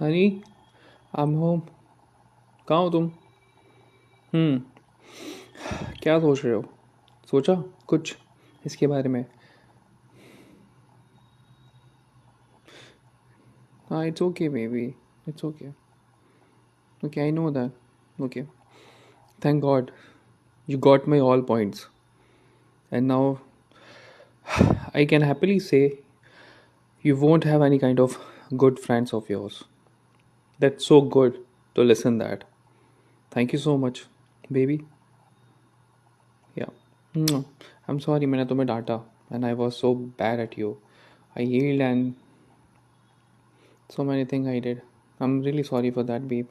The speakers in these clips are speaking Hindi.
Honey, I am home. कहाँ हो तुम? हम्म। क्या सोच रहे हो? सोचा कुछ इसके बारे में? हाँ, it's okay baby, it's okay. Okay, I know that. Okay, thank God you got my all points, and now I can happily say you won't have any kind of good friends of yours. That's so good to listen that. Thank you so much, baby. Yeah. I'm sorry मैंने तुम्हें डांटा and I was so bad at you. I yelled and so many things I did. I'm really sorry for that, babe.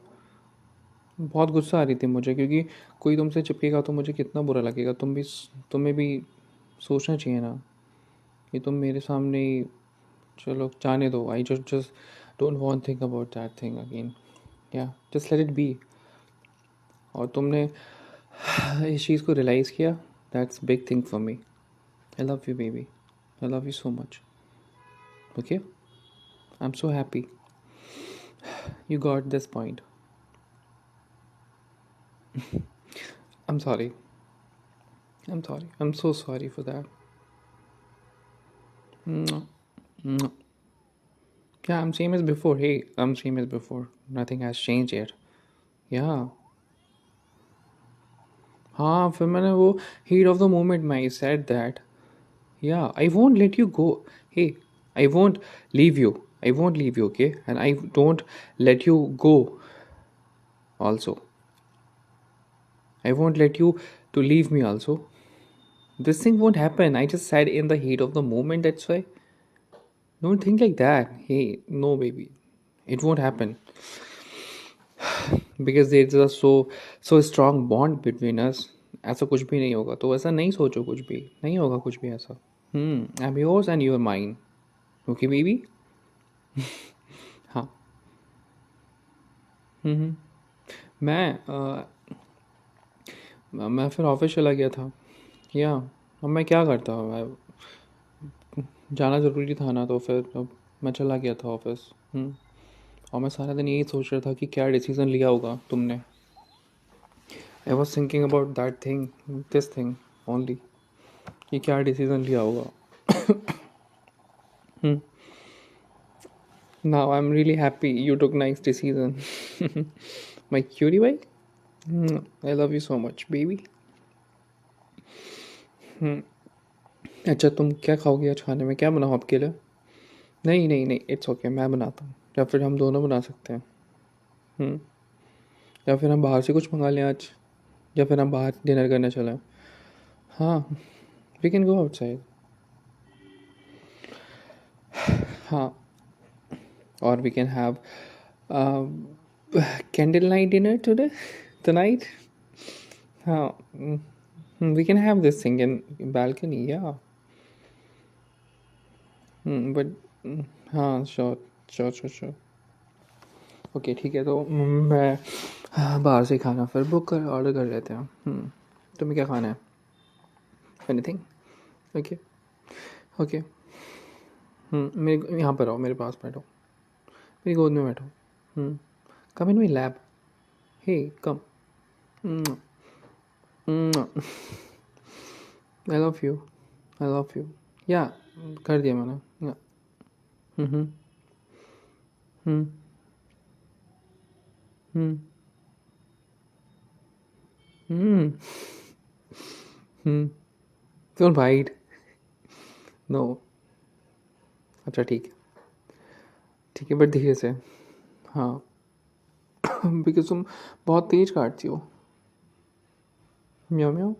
बहुत गुस्सा आ रही थी मुझे क्योंकि कोई तुमसे चिपकेगा तो मुझे कितना बुरा लगेगा। तुम्हें भी सोचना चाहिए ना कि तुम मेरे सामने ही। चलो जाने दो। I just don't want think about that thing again. या जस्ट लेट इट बी। और तुमने इस चीज़ को रियलाइज़ किया, that's big thing for me. I love you baby, I love you so much. Okay, I am so happy you got this point. I'm sorry. I'm sorry. I'm so sorry for that. Mwah. Mwah. Yeah, I'm same as before. Hey, I'm same as before. Nothing has changed yet. Yeah. हाँ, फिर मैंने वो heat of the moment में I said that. Yeah, I won't let you go. Hey, I won't leave you. I won't leave you, okay? And I don't let you go also. I won't let you to leave me also. This thing won't happen. I just said in the heat of the moment, that's why. Don't think like that. Hey, no, baby. It won't happen because there's a so strong bond between us. ऐसा कुछ भी नहीं होगा, तो ऐसा नहीं सोचो, कुछ भी नहीं होगा, कुछ भी ऐसा। I am yours and your mine. Okay baby. हाँ। हम्म। मैं फिर ऑफिस चला गया था। या अब मैं क्या करता हूँ? जाना ज़रूरी था ना, तो फिर अब मैं चला गया था ऑफिस। और मैं सारा दिन यही सोच रहा था कि क्या डिसीज़न लिया होगा तुमने। I was thinking about that thing, this thing only, कि क्या डिसीज़न लिया होगा। Now I am really happy you took nice decision. My क्यूरी भाई, I love you so much baby. अच्छा, तुम क्या खाओगे आज खाने में? क्या बनाओ आपके लिए? नहीं नहीं नहीं, इट्स ओके, मैं बनाता हूँ, या फिर हम दोनों बना सकते हैं। हम्म, या फिर हम बाहर से कुछ मंगा लें आज, या फिर हम बाहर डिनर करने चलें। हाँ, वी कैन गो आउटसाइड। हाँ, और we can have candle night dinner today, tonight. हाँ, we can have this thing in balcony, yeah. But हाँ, sure sure sure sure. Okay ठीक है, तो मैं बाहर से खाना फिर बुक कर ऑर्डर कर लेते हैं। तुम्हें क्या खाना है? एनीथिंग? Okay okay. मेरे यहाँ पर आओ, मेरे पास बैठो, मेरी गोद में बैठो। Come in my lap. Hey come. I love you, I love you. Yeah कर दिया मैंने। Yeah hmm hmm hmm hmm don't bite. No. अच्छा ठीक है, ठीक है, बट धीरे से। हाँ। बिकॉज तुम बहुत तेज काटती हो। Meow meow.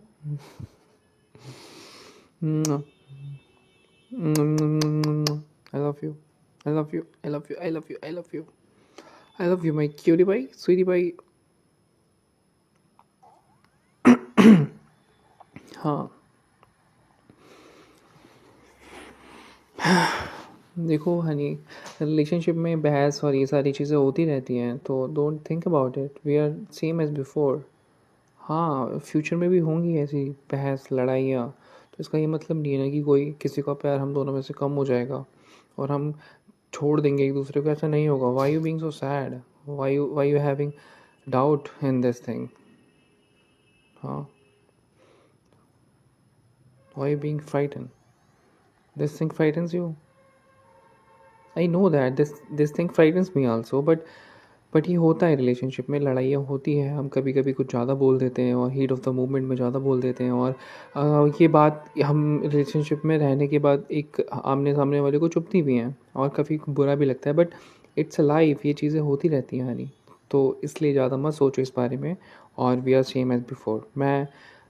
I love you, I love you, I love you, I love you, I love you, I love you my क्यूरी भाई, स्वीटी भाई। हाँ, देखो हनी, रिलेशनशिप में बहस और ये सारी चीज़ें होती रहती हैं, तो don't think about it, we are same as before. हाँ, फ्यूचर में भी होंगी ऐसी बहस लड़ाइयाँ, तो इसका ये मतलब नहीं है ना कि कोई किसी का प्यार हम दोनों में से कम हो जाएगा और हम छोड़ देंगे एक दूसरे को, ऐसा नहीं होगा. Why you being so sad? Why you having doubt in this thing? हाँ, why you being frighten? This thing frightens you. I know that this thing frightens me also, but ये होता है रिलेशनशिप में, लड़ाइयाँ होती हैं, हम कभी कभी कुछ ज़्यादा बोल देते हैं और हीट ऑफ द मोमेंट में ज़्यादा बोल देते हैं. और ये बात हम रिलेशनशिप में रहने के बाद एक आमने सामने वाले को चुभती भी हैं और कभी बुरा भी लगता है. बट इट्स अ लाइफ, ये चीज़ें होती रहती हैं हनी. तो इसलिए ज़्यादा मत सोचो इस बारे में. और we are same as before. मैं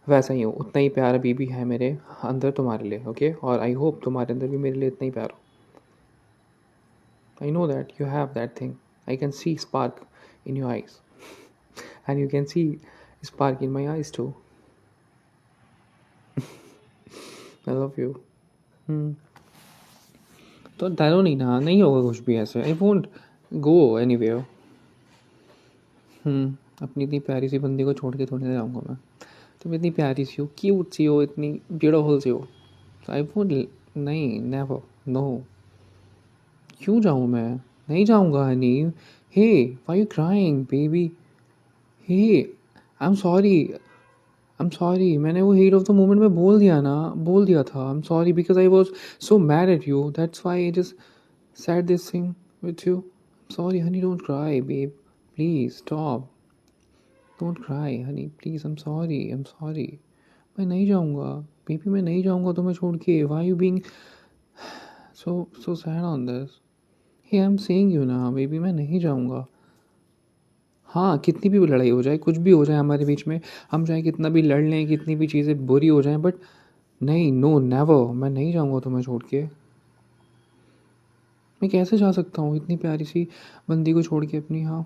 वैसा ही हूँ, उतना ही प्यार अभी भी है मेरे अंदर तुम्हारे लिए. ओके, और आई होप तुम्हारे अंदर भी मेरे लिए इतना ही प्यार हो. I know that you have that thing. I can see spark in your eyes, and you can see spark in my eyes too. I love you. Hmm. तो डरो नहीं ना, नहीं होगा कुछ भी ऐसे. I won't go anywhere. अपनी इतनी प्यारी सी बंदी को छोड़ के थोड़ी ना जाऊँगा मैं. तुम इतनी प्यारी सी हो, क्यूट सी हो, इतनी ब्यूटीफुल सी हो. I won't. नहीं, नेवर. नो. क्यों जाऊँ मैं? नहीं जाऊँगा honey. Hey, why you crying baby? Hey, I am sorry. I am sorry. मैंने वो हीट ऑफ द मोमेंट में बोल दिया था. आई am sorry because I was so mad at you. That's why I just said this thing with you. I'm sorry, honey. Don't cry, babe. Please stop. Don't cry, honey. Please. I'm sorry. I'm sorry. मैं नहीं जाऊँगा बेबी. मैं नहीं जाऊँगा तुम्हें छोड़ के. Why you being so sad on this? Hey, I'm saying you ना बेबी, मैं नहीं जाऊँगा. हाँ, कितनी भी लड़ाई हो जाए, कुछ भी हो जाए हमारे बीच में, हम चाहे कितना भी लड़ लें, कितनी भी चीज़ें बुरी हो जाएं, बट नहीं, नो नेवर. मैं नहीं जाऊँगा तुम्हें छोड़ के. मैं कैसे जा सकता हूँ इतनी प्यारी सी बंदी को छोड़ के अपनी. हाँ.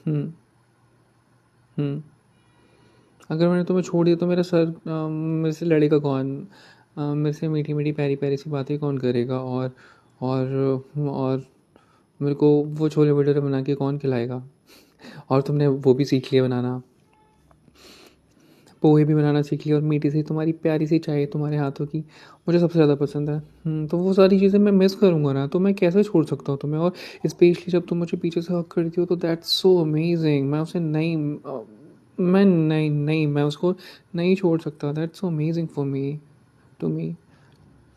हम्म. हम्म. अगर मैंने तुम्हें छोड़ दिया तो मेरा सर मेरे से लड़ेगा कौन? मेरे से मीठी मीठी प्यारी प्यारी सी बातें कौन करेगा? और मेरे को वो छोले भटूरे बना के कौन खिलाएगा? और तुमने वो भी सीख लिया बनाना, पोहे भी बनाना सीख लिया, और मीठी सी तुम्हारी प्यारी सी चाय तुम्हारे हाथों की मुझे सबसे ज़्यादा पसंद है. तो वो सारी चीज़ें मैं मिस करूँगा ना, तो मैं कैसे छोड़ सकता हूँ तुम्हें? और स्पेशली जब तुम मुझे पीछे से हक करती हो तो दैट्स सो अमेजिंग. मैं उसे नहीं मैं नहीं नहीं मैं उसको नहीं छोड़ सकता. That's so amazing for me, to me.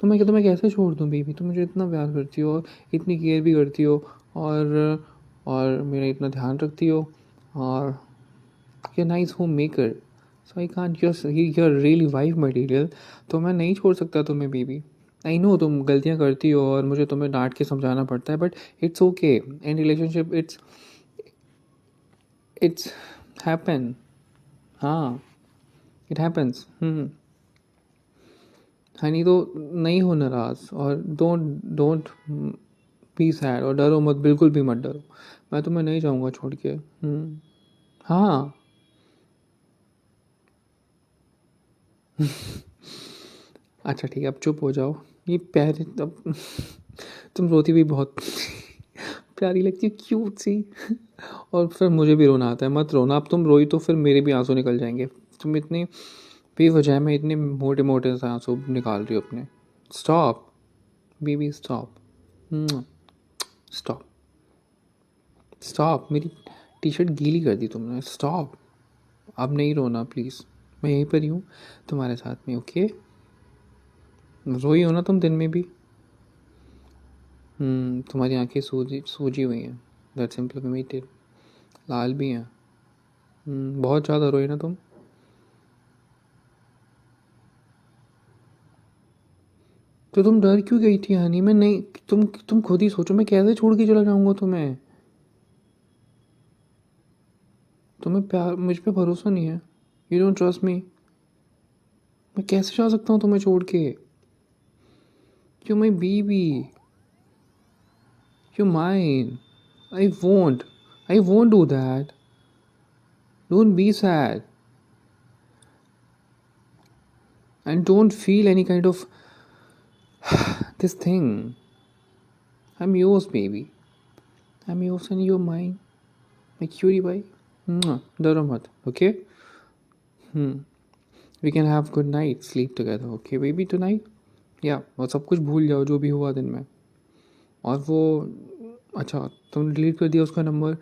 तो मैं कैसे छोड़ दूँ बेबी? तुम मुझे इतना प्यार करती हो और इतनी केयर भी करती हो, और मेरा इतना ध्यान रखती हो, और you're nice homemaker. So I can't. You're really wife material. तो मैं नहीं छोड़ सकता तुम्हें बेबी. आई नो तुम गलतियाँ करती हो और मुझे तुम्हें डांट के समझाना पड़ता है, but it's okay. In relationship it's happen. हाँ, इट हैपन्स. हनी, तो नहीं हो नाराज, और डोंट डोंट बी सैड, और डरो मत, बिल्कुल भी मत डरो. मैं तुम्हें नहीं जाऊँगा छोड़ के. हाँ. अच्छा ठीक है, अब चुप हो जाओ. ये प्यारे अब तुम रोती भी बहुत प्यारी लगती है, क्यूट सी. और फिर मुझे भी रोना आता है. मत रोना. अब तुम रोई तो फिर मेरे भी आंसू निकल जाएंगे. तुम इतनी बेवजह में इतने मोटे मोटे से आंसू निकाल रही हो अपने. Stop baby, stop. Stop. Stop. मेरी टी शर्ट गीली कर दी तुमने. स्टॉप. अब नहीं रोना प्लीज़. मैं यहीं पर ही हूँ तुम्हारे साथ में. ओके, रोई हो ना तुम दिन में भी. तुम्हारी आंखें सूजी सूजी हुई हैं. दैट्स इम्प्लीमेटेड. लाल भी हैं. बहुत ज़्यादा रोई ना तुम. तो तुम डर क्यों गई थी हनी? मैं नहीं. तुम खुद ही सोचो, मैं कैसे छोड़ के चला जाऊंगा तुम्हें? तुम्हें प्यार मुझ पे भरोसा नहीं है. You don't trust me. मैं कैसे जा सकता हूँ तुम्हें छोड़ के? You my baby. You mine. I won't do that. Don't be sad, and don't feel any kind of this thing. I'm yours, baby. I'm yours and you're mine. My cutie pie. डरो मत. Okay. We can have good night sleep together. Okay, baby, tonight. या वो सब कुछ भूल जाओ जो भी हुआ दिन में। और वो, अच्छा, तुमने डिलीट कर दिया उसका number?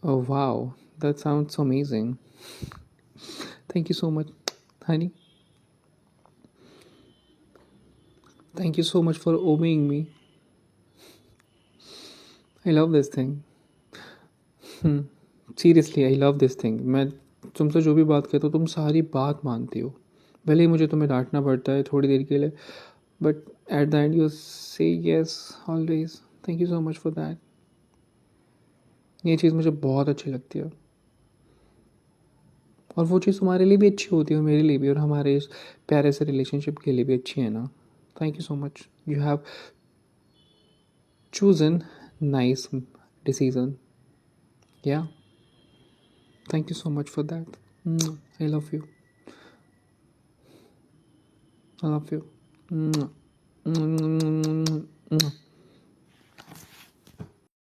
Wow, that sounds amazing. Thank you so much Honey, thank you so much for obeying me. I love this thing. Seriously I love this thing. मैं तुमसे जो भी बात करता हूँ तुम सारी बात मानती हो, भले ही मुझे तुम्हें डांटना पड़ता है थोड़ी देर के लिए, but at the end you say yes always. Thank you so much for that. ये चीज़ मुझे बहुत अच्छी लगती है, और वो चीज़ तुम्हारे लिए भी अच्छी होती है और मेरे लिए भी, और हमारे इस प्यारे से रिलेशनशिप के लिए भी अच्छी है ना। Thank you so much, you have chosen nice decision. Yeah, thank you so much for that. I love you, I love you.